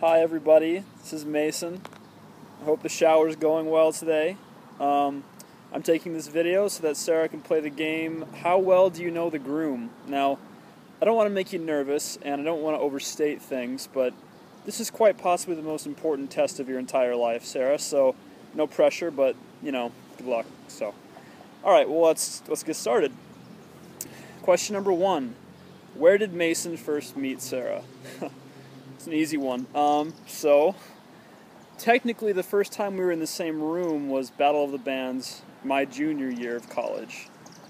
Hi everybody, this is Mason. I hope the shower's going well today. I'm taking this video so that Sarah can play the game, How Well Do You Know the Groom? Now, I don't want to make you nervous, and I don't want to overstate things, but this is quite possibly the most important test of your entire life, Sarah, so no pressure, but, you know, good luck. So, alright, well, let's get started. Question number 1. Where did Mason first meet Sarah? It's an easy one. So, technically the first time we were in the same room was Battle of the Bands my junior year of college.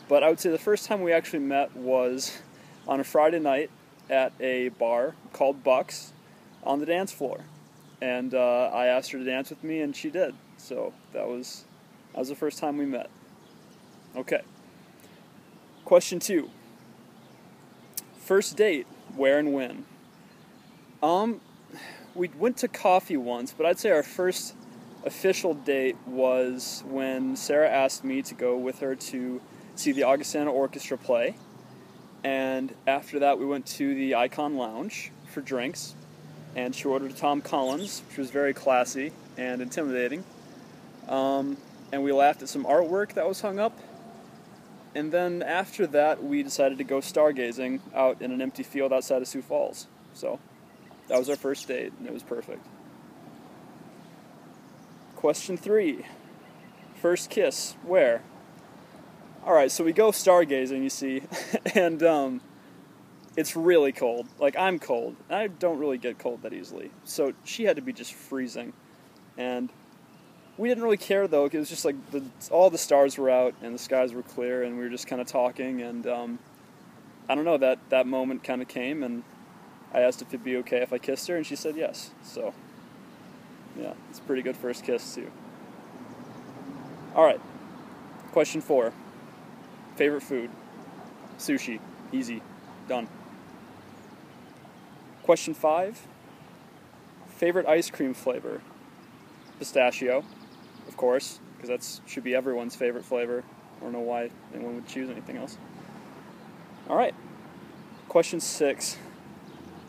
But I would say the first time we actually met was on a Friday night at a bar called Buck's on the dance floor. And I asked her to dance with me, and she did. So that was the first time we met. Okay. Question 2. First date, where and when? We went to coffee once, but I'd say our first official date was when Sarah asked me to go with her to see the Augustana Orchestra play. And after that, we went to the Icon Lounge for drinks, and she ordered a Tom Collins, which was very classy and intimidating. And we laughed at some artwork that was hung up. And then after that, we decided to go stargazing out in an empty field outside of Sioux Falls. So that was our first date, and it was perfect. Question 3. First kiss, where? Alright, so we go stargazing, you see, and it's really cold. Like, I'm cold. I don't really get cold that easily. So she had to be just freezing. And we didn't really care, though, because it was just like all the stars were out and the skies were clear, and we were just kind of talking, and I don't know, that moment kind of came, and I asked if it'd be okay if I kissed her, and she said yes. So, yeah, it's a pretty good first kiss, too. Alright, question 4. Favorite food? Sushi. Easy. Done. Question 5. Favorite ice cream flavor? Pistachio, of course, because that should be everyone's favorite flavor. I don't know why anyone would choose anything else. Alright. Question 6.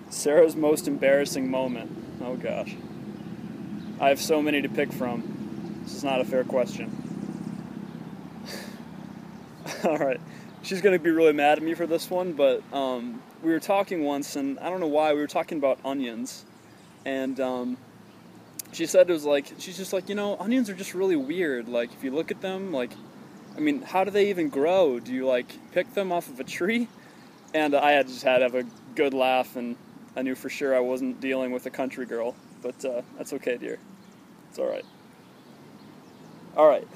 Sarah's most embarrassing moment. Oh gosh. I have so many to pick from. This is not a fair question. Alright. She's going to be really mad at me for this one, but we were talking once, and I don't know why, we were talking about onions. And she said it was like, she's just like, you know, onions are just really weird. Like, if you look at them, like, I mean, how do they even grow? Do you, like, pick them off of a tree? And I just had to have a good laugh, and I knew for sure I wasn't dealing with a country girl. But that's okay, dear. It's alright. Alright.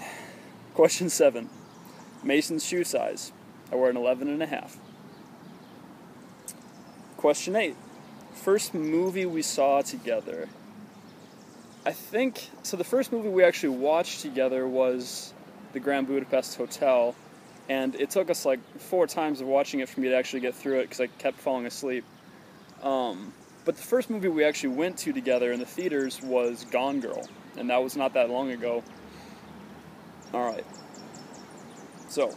Question 7. Mason's shoe size. I wear an 11.5. Question 8. First movie we saw together. I think, so the first movie we actually watched together was the Grand Budapest Hotel, and it took us like 4 times of watching it for me to actually get through it because I kept falling asleep. But the first movie we actually went to together in the theaters was Gone Girl, and that was not that long ago. Alright. So,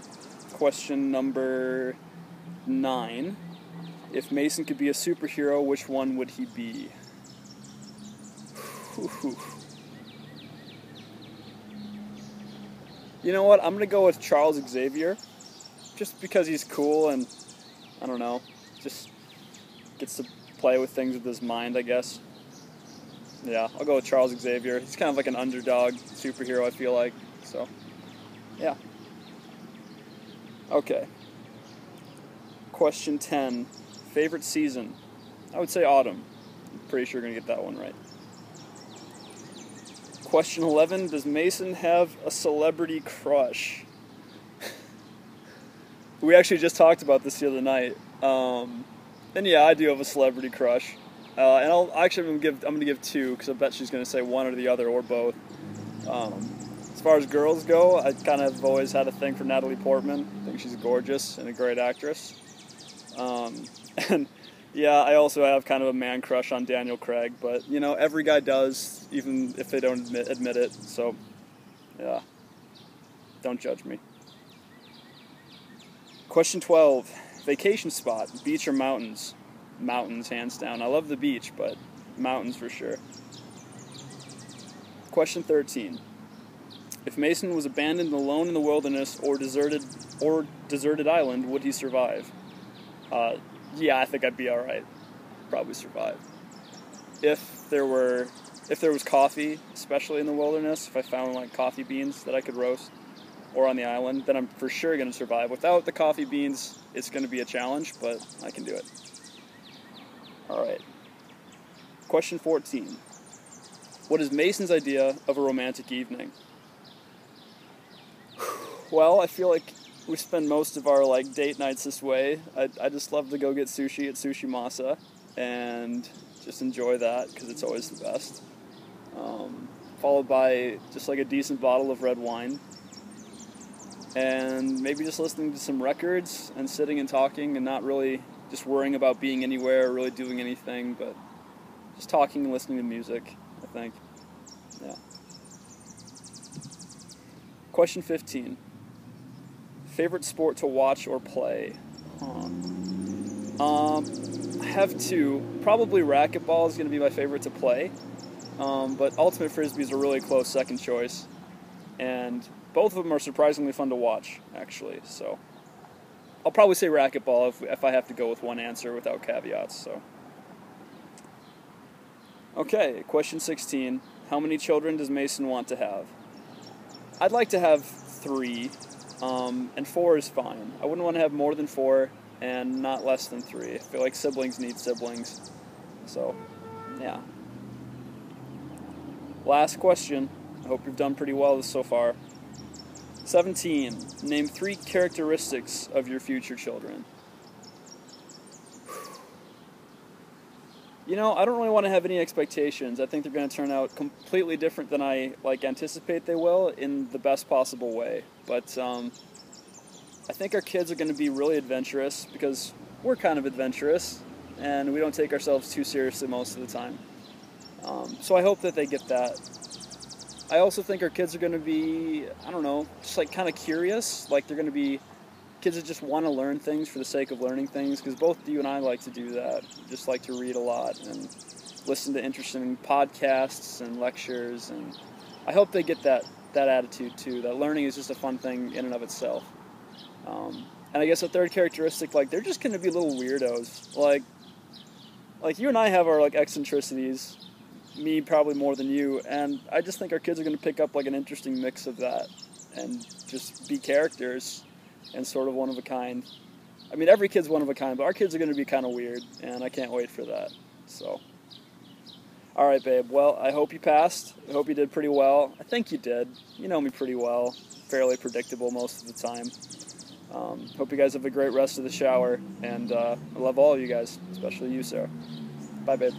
question number 9. If Mason could be a superhero, which one would he be? You know what, I'm gonna go with Charles Xavier, just because he's cool and, I don't know, just gets to play with things with his mind, I guess. Yeah, I'll go with Charles Xavier. He's kind of like an underdog superhero, I feel like, so, yeah. Okay. Question 10. Favorite season? I would say autumn. I'm pretty sure you're gonna get that one right. Question 11, does Mason have a celebrity crush? We actually just talked about this the other night. And yeah, I do have a celebrity crush. And I'm gonna give 2, because I bet she's gonna say one or the other, or both. As far as girls go, I kind of always had a thing for Natalie Portman. I think she's gorgeous and a great actress. And yeah, I also have kind of a man crush on Daniel Craig, but, you know, every guy does, even if they don't admit it, so, yeah, don't judge me. Question 12, vacation spot, beach or mountains? Mountains, hands down. I love the beach, but mountains for sure. Question 13. If Mason was abandoned alone in the wilderness or deserted island, would he survive? Yeah, I think I'd be alright. Probably survive. If there was coffee, especially in the wilderness, if I found like coffee beans that I could roast, or on the island, then I'm for sure going to survive. Without the coffee beans, it's going to be a challenge, but I can do it. Alright. Question 14. What is Mason's idea of a romantic evening? Well, I feel like we spend most of our like date nights this way. I just love to go get sushi at Sushi Masa and just enjoy that because it's always the best. Followed by just like a decent bottle of red wine. And maybe just listening to some records and sitting and talking and not really just worrying about being anywhere or really doing anything, but just talking and listening to music, I think. Yeah. Question 15. Favorite sport to watch or play? I have two. Probably racquetball is going to be my favorite to play, but ultimate frisbee is a really close second choice, and both of them are surprisingly fun to watch, actually. So I'll probably say racquetball if I have to go with one answer without caveats. So okay, question 16. How many children does Mason want to have? I'd like to have 3. And 4 is fine. I wouldn't want to have more than 4 and not less than 3. I feel like siblings need siblings. So, yeah. Last question. I hope you've done pretty well so far. 17. Name 3 characteristics of your future children. You know, I don't really want to have any expectations. I think they're going to turn out completely different than I anticipate they will in the best possible way. But I think our kids are going to be really adventurous because we're kind of adventurous and we don't take ourselves too seriously most of the time. So I hope that they get that. I also think our kids are going to be, I don't know, just like kind of curious. Like they're going to be kids that just want to learn things for the sake of learning things, because both you and I like to do that. We just like to read a lot and listen to interesting podcasts and lectures, and I hope they get that attitude too, that learning is just a fun thing in and of itself. And I guess a third characteristic, like they're just going to be little weirdos. Like you and I have our like eccentricities, me probably more than you, and I just think our kids are going to pick up like an interesting mix of that and just be characters and sort of one of a kind. I mean, every kid's one of a kind, but our kids are going to be kind of weird, and I can't wait for that. So, all right, babe. Well, I hope you passed. I hope you did pretty well. I think you did. You know me pretty well. Fairly predictable most of the time. Hope you guys have a great rest of the shower, and I love all of you guys, especially you, Sarah. Bye, babe.